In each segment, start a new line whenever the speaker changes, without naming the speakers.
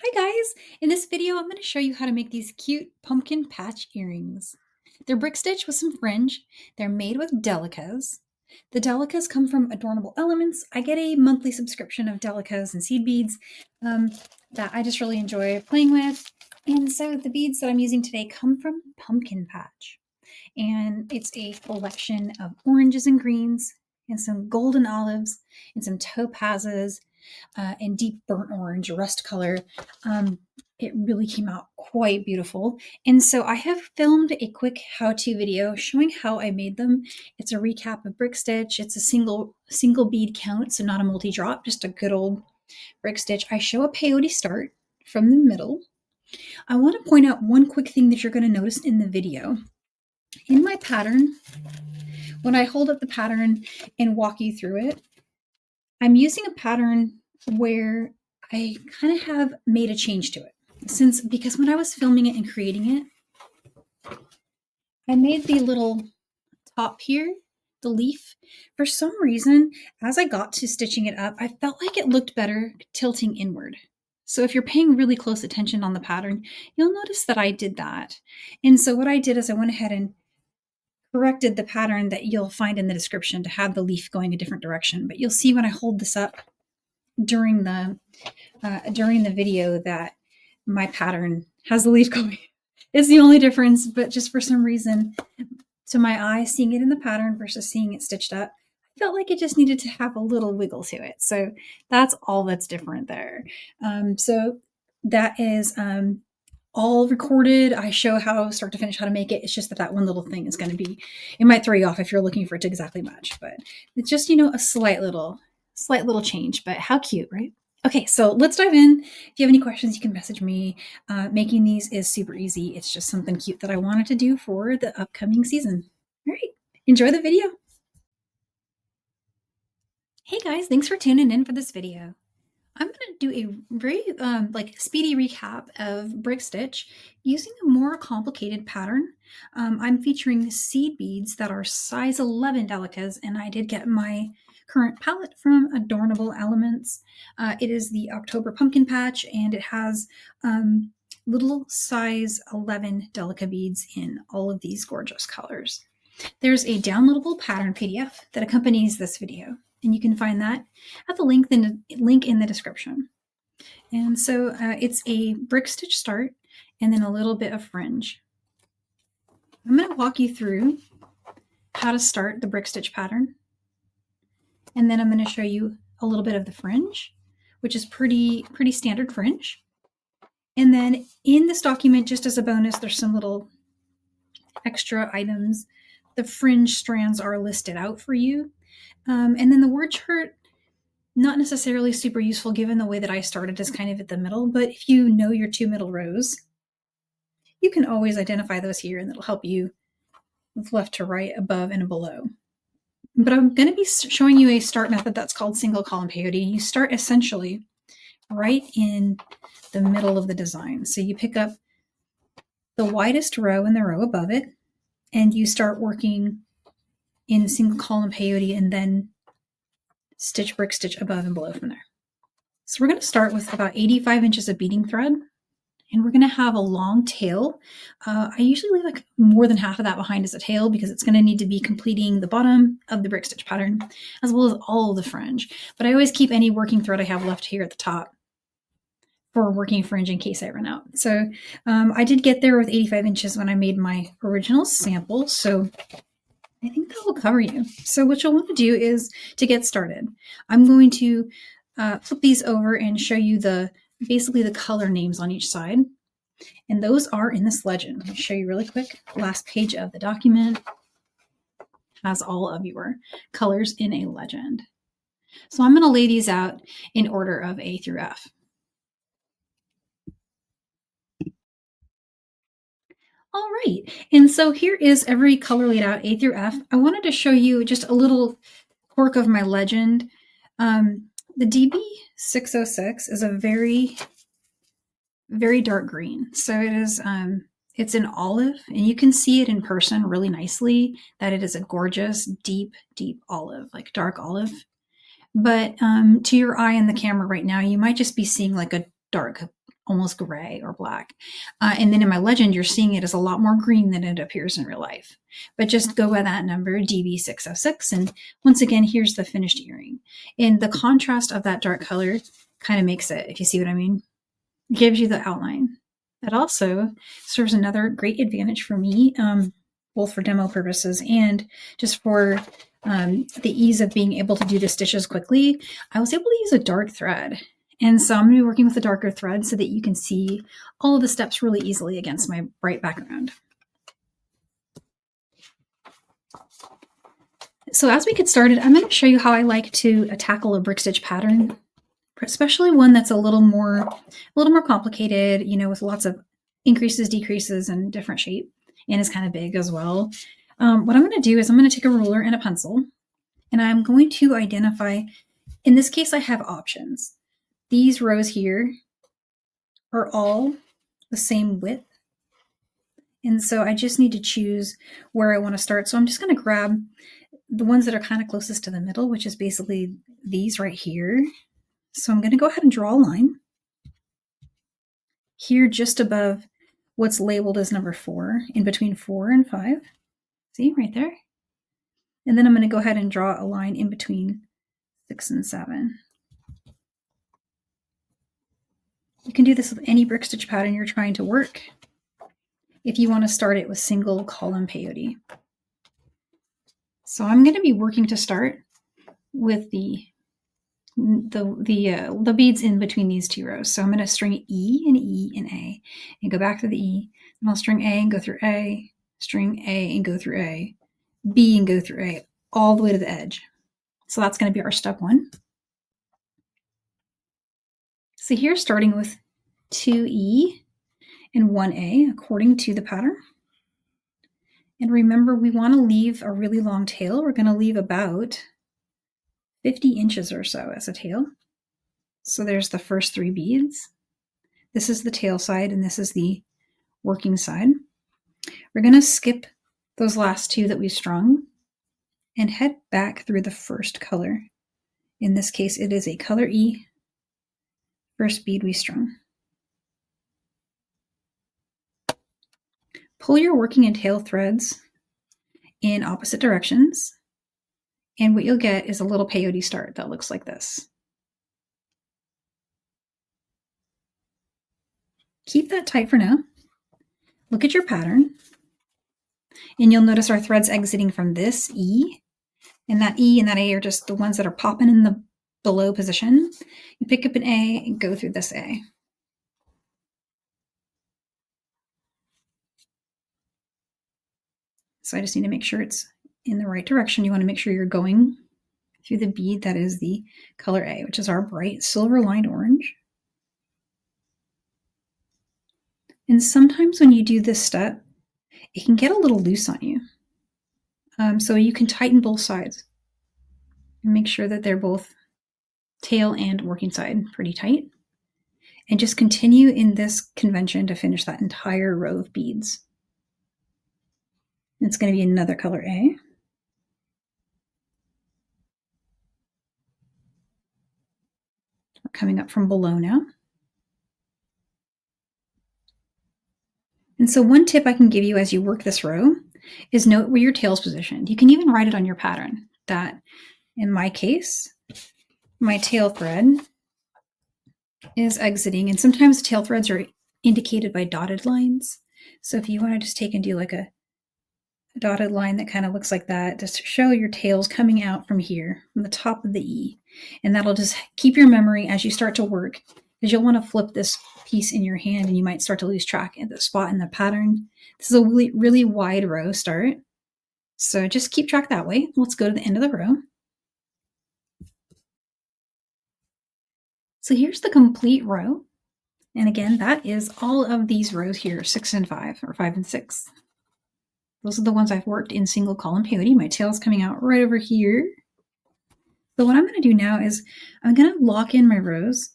Hi guys! In this video, I'm going to show you how to make these cute pumpkin patch earrings. They're brick stitched with some fringe. They're made with delicas. The delicas come from Adornable Elements. I get a monthly subscription of delicas and seed beads that I just really enjoy playing with. And so the beads that I'm using today come from Pumpkin Patch. And it's a collection of oranges and greens and some golden olives and some topazes and deep burnt orange, rust color. It really came out quite beautiful. And so I have filmed a quick how-to video showing how I made them. It's a recap of brick stitch. It's a single bead count, so not a multi-drop, just a good old brick stitch. I show a peyote start from the middle. I want to point out one quick thing that you're going to notice in the video. In my pattern, when I hold up the pattern and walk you through it, I'm using a pattern where I kind of have made a change to it. Because when I was filming it and creating it, I made the little top here, the leaf. For some reason, as I got to stitching it up, I felt like it looked better tilting inward. So if you're paying really close attention on the pattern, you'll notice that I did that. And so what I did is I went ahead and corrected the pattern that you'll find in the description to have the leaf going a different direction. But you'll see when I hold this up during the video that my pattern has the leaf going. It's the only difference, but just for some reason, to my eye, seeing it in the pattern versus seeing it stitched up, I felt like it just needed to have a little wiggle to it. So that's all that's different there. So that is all recorded. I show how start to finish how to make it. It's just that one little thing is going to be, it might throw you off if you're looking for it to exactly match, but it's just, a slight little change, but how cute, right? Okay, so let's dive in. If you have any questions, you can message me. Making these is super easy. It's just something cute that I wanted to do for the upcoming season. All right, enjoy the video. Hey guys, thanks for tuning in for this video. I'm going to do a very speedy recap of brick stitch using a more complicated pattern. I'm featuring seed beads that are size 11 delicas, and I did get my current palette from Adornable Elements. It is the October Pumpkin Patch, and it has little size 11 delica beads in all of these gorgeous colors. There's a downloadable pattern PDF that accompanies this video, and you can find that at the link in the description. And so it's a brick stitch start and then a little bit of fringe. I'm going to walk you through how to start the brick stitch pattern, and then I'm going to show you a little bit of the fringe, which is pretty standard fringe. And then in this document, just as a bonus, there's some little extra items. The fringe strands are listed out for you. And then the word chart, not necessarily super useful given the way that I started is kind of at the middle, but if you know your two middle rows, you can always identify those here and it'll help you with left to right, above and below. But I'm going to be showing you a start method that's called single column peyote. You start essentially right in the middle of the design. So you pick up the widest row and the row above it, and you start working in single column peyote and then stitch brick stitch above and below from there. So we're going to start with about 85 inches of beading thread, and we're going to have a long tail. I usually leave like more than half of that behind as a tail because it's going to need to be completing the bottom of the brick stitch pattern as well as all of the fringe. But I always keep any working thread I have left here at the top for working fringe in case I run out. So I did get there with 85 inches when I made my original sample. So I think that will cover you. So what you'll want to do is, to get started, I'm going to flip these over and show you basically the color names on each side. And those are in this legend. Let me show you really quick. Last page of the document has all of your colors in a legend. So I'm going to lay these out in order of A through F. All right, and so here is every color laid out, A through F. I wanted to show you just a little quirk of my legend. The DB606 is a very, very dark green. So it is, it's an olive, and you can see it in person really nicely that it is a gorgeous, deep, deep olive, like dark olive. But to your eye in the camera right now, you might just be seeing like a dark almost gray or black. And then in my legend, you're seeing it as a lot more green than it appears in real life. But just go by that number, DB606. And once again, here's the finished earring. And the contrast of that dark color kind of makes it, if you see what I mean, gives you the outline. That also serves another great advantage for me, both for demo purposes and just for the ease of being able to do the stitches quickly. I was able to use a dark thread. And so I'm going to be working with a darker thread so that you can see all of the steps really easily against my bright background. So as we get started, I'm going to show you how I like to tackle a brick stitch pattern, especially one that's a little more complicated, you know, with lots of increases, decreases, and different shape, and is kind of big as well. What I'm going to do is I'm going to take a ruler and a pencil, and I'm going to identify, in this case, I have options. These rows here are all the same width, and so I just need to choose where I want to start. So I'm just going to grab the ones that are kind of closest to the middle, which is basically these right here. So I'm going to go ahead and draw a line here just above what's labeled as number 4, in between 4 and 5. See, right there? And then I'm going to go ahead and draw a line in between 6 and 7. You can do this with any brick stitch pattern you're trying to work if you want to start it with single column peyote. So I'm going to be working to start with the beads in between these two rows. So I'm going to string E and A and go back to the E, and I'll string A and go through A, string A and go through A, B and go through A, all the way to the edge. So that's going to be our step 1. So here, starting with 2E and 1A according to the pattern. And remember, we want to leave a really long tail. We're going to leave about 50 inches or so as a tail. So there's the first 3 beads. This is the tail side, and this is the working side. We're going to skip those last 2 that we strung and head back through the first color. In this case, it is a color E, first bead we strung. Pull your working and tail threads in opposite directions, and what you'll get is a little peyote start that looks like this. Keep that tight for now. Look at your pattern, and you'll notice our threads exiting from this E, and that E and that A are just the ones that are popping in the below position. You pick up an A and go through this A. So I just need to make sure it's in the right direction. You want to make sure you're going through the bead that is the color A, which is our bright silver lined orange. And sometimes when you do this step, it can get a little loose on you. So you can tighten both sides and make sure that they're both tail and working side pretty tight. And just continue in this convention to finish that entire row of beads. It's going to be another color A. We're coming up from below now. And so one tip I can give you as you work this row is note where your tail's positioned. You can even write it on your pattern that, in my case, my tail thread is exiting, and sometimes tail threads are indicated by dotted lines. So if you want to just take and do like a dotted line that kind of looks like that, just to show your tails coming out from here, from the top of the E. And that'll just keep your memory as you start to work, because you'll want to flip this piece in your hand and you might start to lose track at the spot in the pattern. This is a really, really wide row start. So just keep track that way. Let's go to the end of the row. So here's the complete row. And again, that is all of these rows here, 6 and 5, or 5 and 6. Those are the ones I've worked in single column peyote. My tail's coming out right over here. So what I'm going to do now is I'm going to lock in my rows,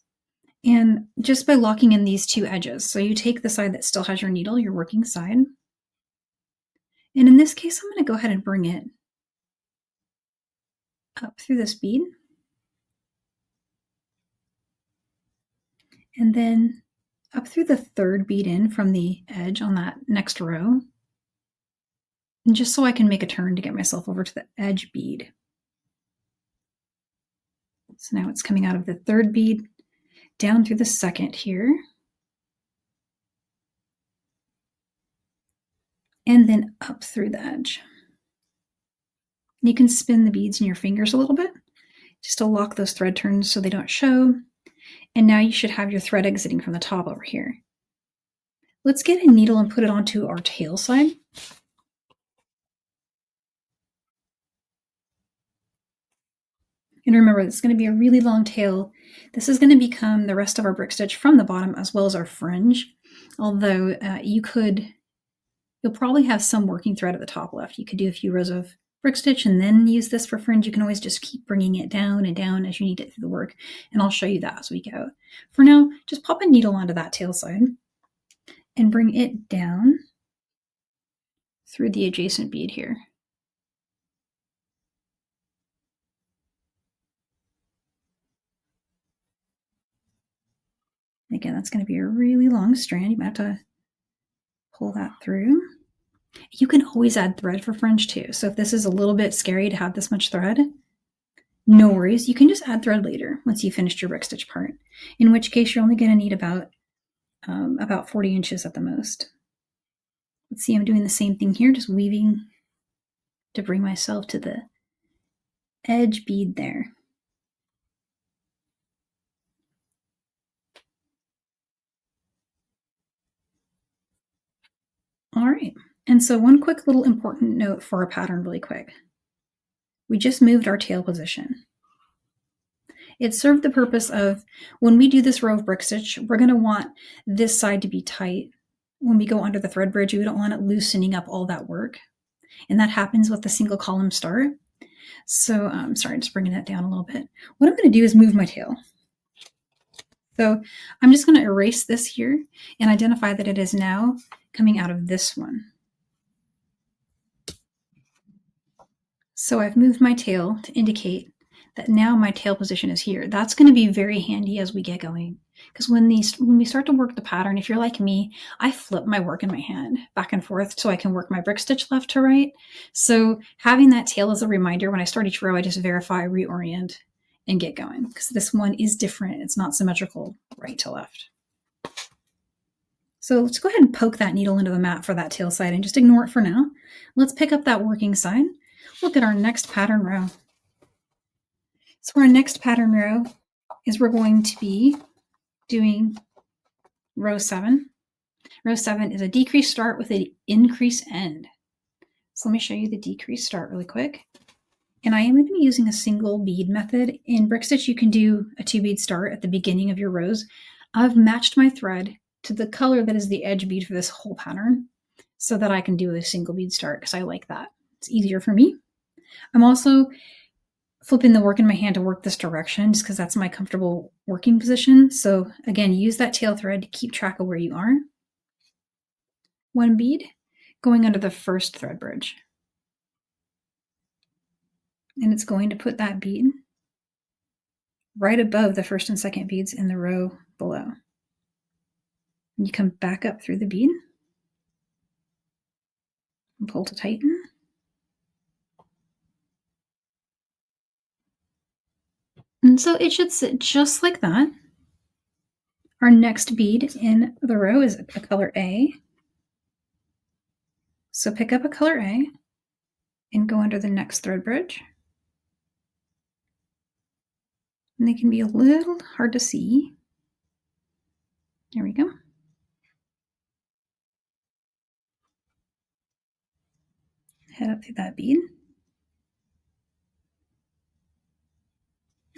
and just by locking in these 2 edges. So you take the side that still has your needle, your working side. And in this case, I'm going to go ahead and bring it up through this bead. And then up through the third bead in from the edge on that next row. And just so I can make a turn to get myself over to the edge bead. So now it's coming out of the third bead, down through the second here. And then up through the edge. You can spin the beads in your fingers a little bit, just to lock those thread turns so they don't show. And now you should have your thread exiting from the top over here. Let's get a needle and put it onto our tail side. And remember, it's going to be a really long tail. This is going to become the rest of our brick stitch from the bottom as well as our fringe. Although you'll probably have some working thread at the top left. You could do a few rows of brick stitch and then use this for fringe. You can always just keep bringing it down and down as you need it through the work. And I'll show you that as we go. For now, just pop a needle onto that tail side and bring it down through the adjacent bead here. Again, that's going to be a really long strand. You might have to pull that through. You can always add thread for fringe too. So if this is a little bit scary to have this much thread, no worries. You can just add thread later once you've finished your brick stitch part, in which case you're only going to need about 40 inches at the most. Let's see, I'm doing the same thing here, just weaving to bring myself to the edge bead there. All right, and so one quick little important note for our pattern really quick. We just moved our tail position. It served the purpose of when we do this row of brick stitch, we're going to want this side to be tight. When we go under the thread bridge, we don't want it loosening up all that work. And that happens with the single column start. So sorry, just bringing that down a little bit. What I'm going to do is move my tail. So I'm just going to erase this here and identify that it is now coming out of this one. So I've moved my tail to indicate that now my tail position is here. That's going to be very handy as we get going. Because when we start to work the pattern, if you're like me, I flip my work in my hand back and forth so I can work my brick stitch left to right. So having that tail as a reminder, when I start each row, I just verify, reorient, and get going. Because this one is different. It's not symmetrical right to left. So let's go ahead and poke that needle into the mat for that tail side and just ignore it for now. Let's pick up that working side. Look at our next pattern row. So our next pattern row is we're going to be doing row 7. Row 7 is a decrease start with an increase end. So let me show you the decrease start really quick. And I am going to be using a single bead method. In brick stitch, you can do a 2-bead start at the beginning of your rows. I've matched my thread to the color that is the edge bead for this whole pattern so that I can do a single bead start because I like that. It's easier for me. I'm also flipping the work in my hand to work this direction just because that's my comfortable working position. So again, use that tail thread to keep track of where you are. 1 bead going under the first thread bridge. And it's going to put that bead right above the first and second beads in the row below. And you come back up through the bead and pull to tighten. And so it should sit just like that. Our next bead in the row is a color A. So pick up a color A and go under the next thread bridge. And they can be a little hard to see. There we go. Head up through that bead.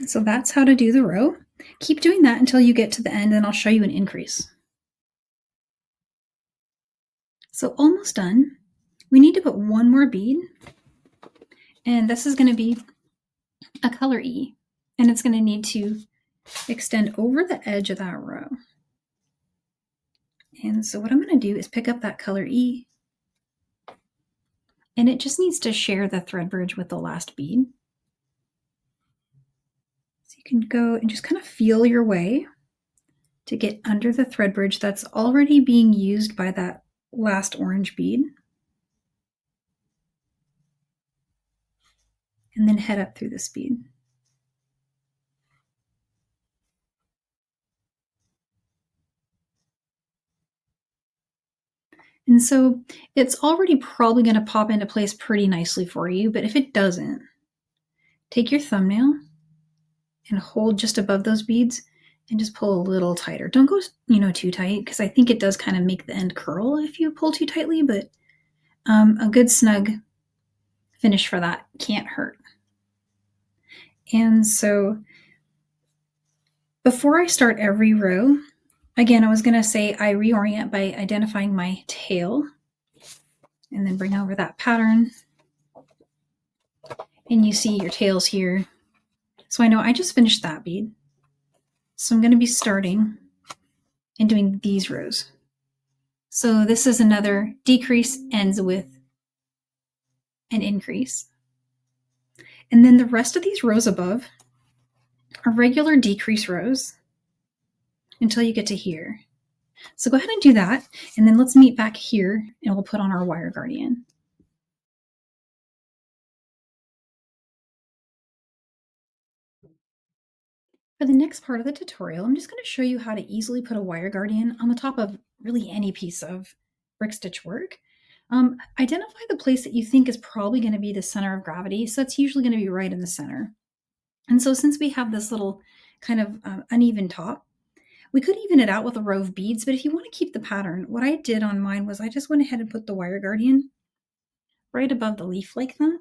So that's how to do the row. Keep doing that until you get to the end, and I'll show you an increase. So almost done. We need to put one more bead, and this is going to be a color E, and it's going to need to extend over the edge of that row. And so what I'm going to do is pick up that color E, and it just needs to share the thread bridge with the last bead. So you can go and just kind of feel your way to get under the thread bridge that's already being used by that last orange bead. And then head up through this bead. And so it's already probably going to pop into place pretty nicely for you, but if it doesn't, take your thumbnail and hold just above those beads and just pull a little tighter. Don't go, too tight, because I think it does kind of make the end curl if you pull too tightly, but a good snug finish for that can't hurt. And so before I start every row, again, I was going to say I reorient by identifying my tail and then bring over that pattern. And you see your tails here. So I know I just finished that bead. So I'm going to be starting and doing these rows. So this is another decrease, ends with an increase. And then the rest of these rows above are regular decrease rows until you get to here. So go ahead and do that, and then let's meet back here and we'll put on our wire guardian. For the next part of the tutorial, I'm just going to show you how to easily put a wire guardian on the top of really any piece of brick stitch work. Identify the place that you think is probably going to be the center of gravity. So it's usually going to be right in the center. And so since we have this little kind of uneven top, we could even it out with a row of beads, but if you want to keep the pattern, what I did on mine was I just went ahead and put the wire guardian right above the leaf like that.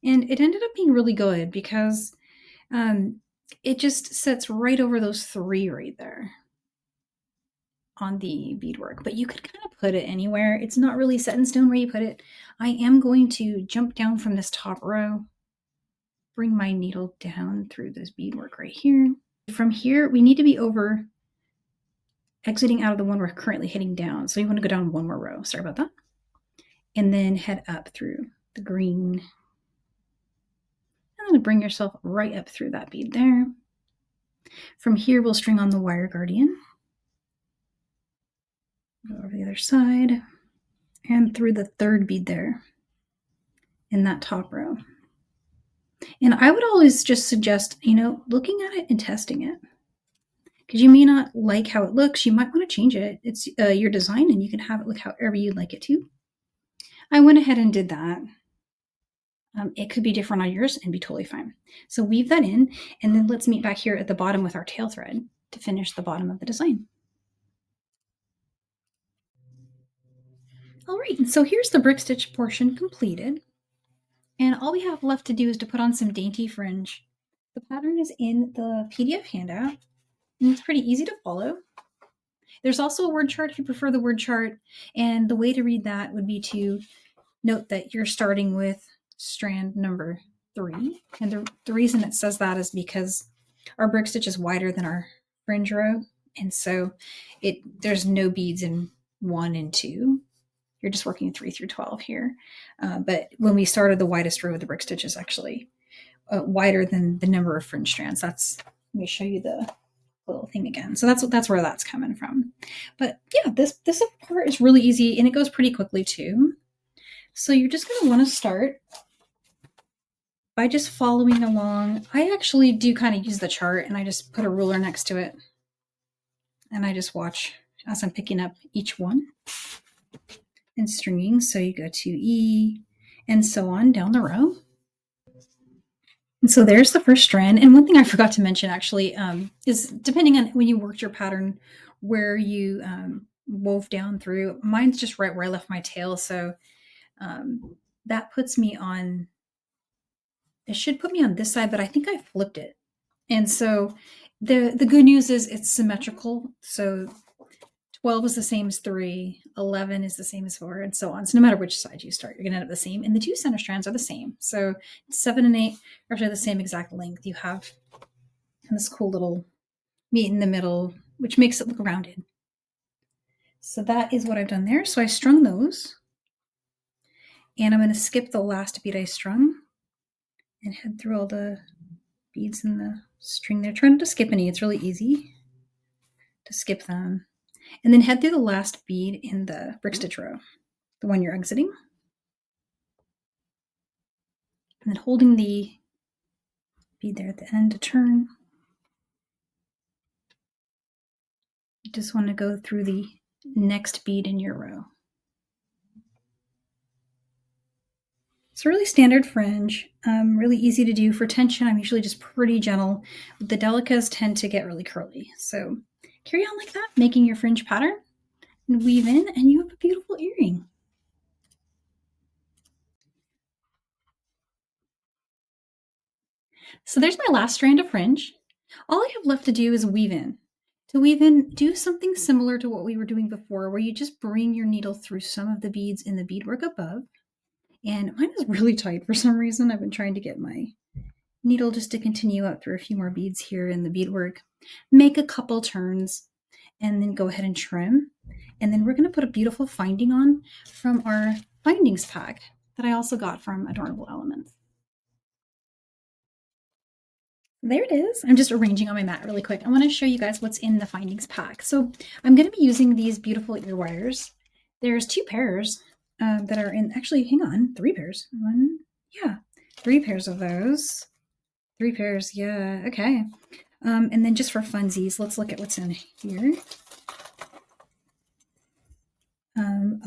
And it ended up being really good because it just sits right over those 3 right there on the beadwork, but you could kind of put it anywhere. It's not really set in stone where you put it. I am going to jump down from this top row, bring my needle down through this beadwork right here. From here, we need to be over exiting out of the one we're currently hitting down. So you want to go down one more row. Sorry about that. And then head up through the green. And then bring yourself right up through that bead there. From here, we'll string on the wire guardian. Go over the other side and through the 3rd bead there in that top row. And I would always just suggest, looking at it and testing it, because you may not like how it looks. You might want to change it. It's your design, and you can have it look however you'd like it to. I went ahead and did that. It could be different on yours and be totally fine. So weave that in, and then let's meet back here at the bottom with our tail thread to finish the bottom of the design. All right, so here's the brick stitch portion completed. And all we have left to do is to put on some dainty fringe. The pattern is in the PDF handout, and it's pretty easy to follow. There's also a word chart if you prefer the word chart, and the way to read that would be to note that you're starting with strand number 3. And the reason it says that is because our brick stitch is wider than our fringe row, and so there's no beads in 1 and 2. You're just working 3 through 12 here. But when we started, the widest row of the brick stitch is actually wider than the number of fringe strands. Let me show you the little thing again. So that's where that's coming from. But yeah, this part is really easy, and it goes pretty quickly too. So you're just going to want to start by just following along. I actually do kind of use the chart, and I just put a ruler next to it, and I just watch as I'm picking up each one and stringing. So you go to E and so on down the row. And so there's the first strand. And one thing I forgot to mention actually is depending on when you worked your pattern, where you wove down through. Mine's just right where I left my tail. So that puts me on, it should put me on this side, but I think I flipped it. And so the good news is it's symmetrical. So 12 is the same as 3, 11 is the same as 4, and so on. So no matter which side you start, you're going to end up the same. And the 2 center strands are the same. So 7 and 8 are actually the same exact length. You have this cool little meet in the middle, which makes it look rounded. So that is what I've done there. So I strung those. And I'm going to skip the last bead I strung and head through all the beads in the string there. Try not to skip any. It's really easy. to skip them. And then head through the last bead in the brick stitch row, the one you're exiting. And then holding the bead there at the end to turn. You just want to go through the next bead in your row. It's a really standard fringe, really easy to do. For tension, I'm usually just pretty gentle. The delicas tend to get really curly. So carry on like that, making your fringe pattern, and weave in, and you have a beautiful earring. So there's my last strand of fringe. All I have left to do is weave in. To weave in, do something similar to what we were doing before, where you just bring your needle through some of the beads in the beadwork above. And mine is really tight for some reason. I've been trying to get my needle just to continue up through a few more beads here in the beadwork. Make a couple turns and then go ahead and trim. And then we're going to put a beautiful finding on from our findings pack that I also got from Adorable Elements. There it is. I'm just arranging on my mat really quick. I want to show you guys what's in the findings pack. So I'm going to be using these beautiful ear wires. There's 2 pairs that are in, actually, hang on, 3 pairs. 3 pairs of those. 3 pairs, yeah, okay. And then just for funsies, let's look at what's in here.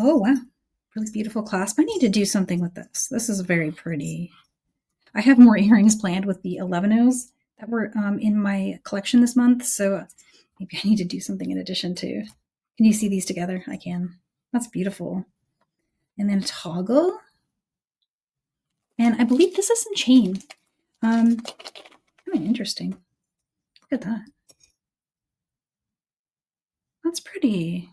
Oh, wow, really beautiful clasp. I need to do something with this. This is very pretty. I have more earrings planned with the 11-Os that were in my collection this month, so maybe I need to do something in addition to. Can you see these together? I can. That's beautiful. And then a toggle. And I believe this is some chain. Interesting. Look at that. That's pretty.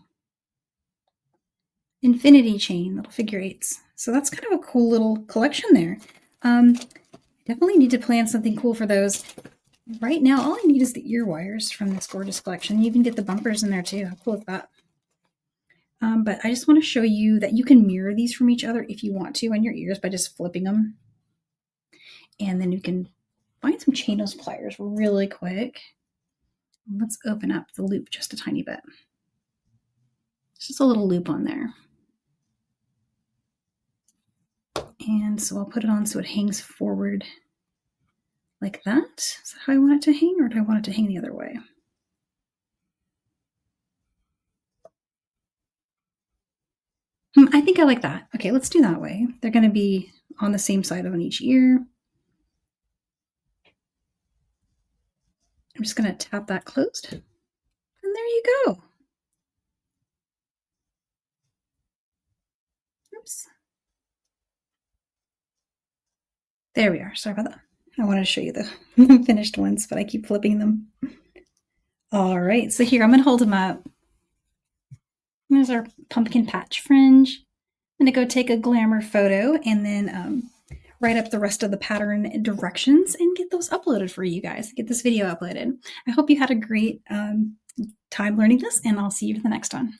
Infinity chain, little figure 8s. So that's kind of a cool little collection there. Definitely need to plan something cool for those. Right now, all I need is the ear wires from this gorgeous collection. You even get the bumpers in there too. How cool is that? But I just want to show you that you can mirror these from each other if you want to on your ears by just flipping them. And then you can find some chain nose pliers really quick. Let's open up the loop just a tiny bit. It's just a little loop on there. And so I'll put it on so it hangs forward like that. Is that how I want it to hang, or do I want it to hang the other way? I think I like that. Okay, let's do that way. They're going to be on the same side on each ear. I'm just going to tap that closed. And there you go. Oops. There we are. Sorry about that. I wanted to show you the finished ones, but I keep flipping them. All right, so here I'm going to hold them up. Here's our pumpkin patch fringe. I'm going to go take a glamour photo and then write up the rest of the pattern directions and get those uploaded for you guys, get this video uploaded. I hope you had a great time learning this, and I'll see you for the next one.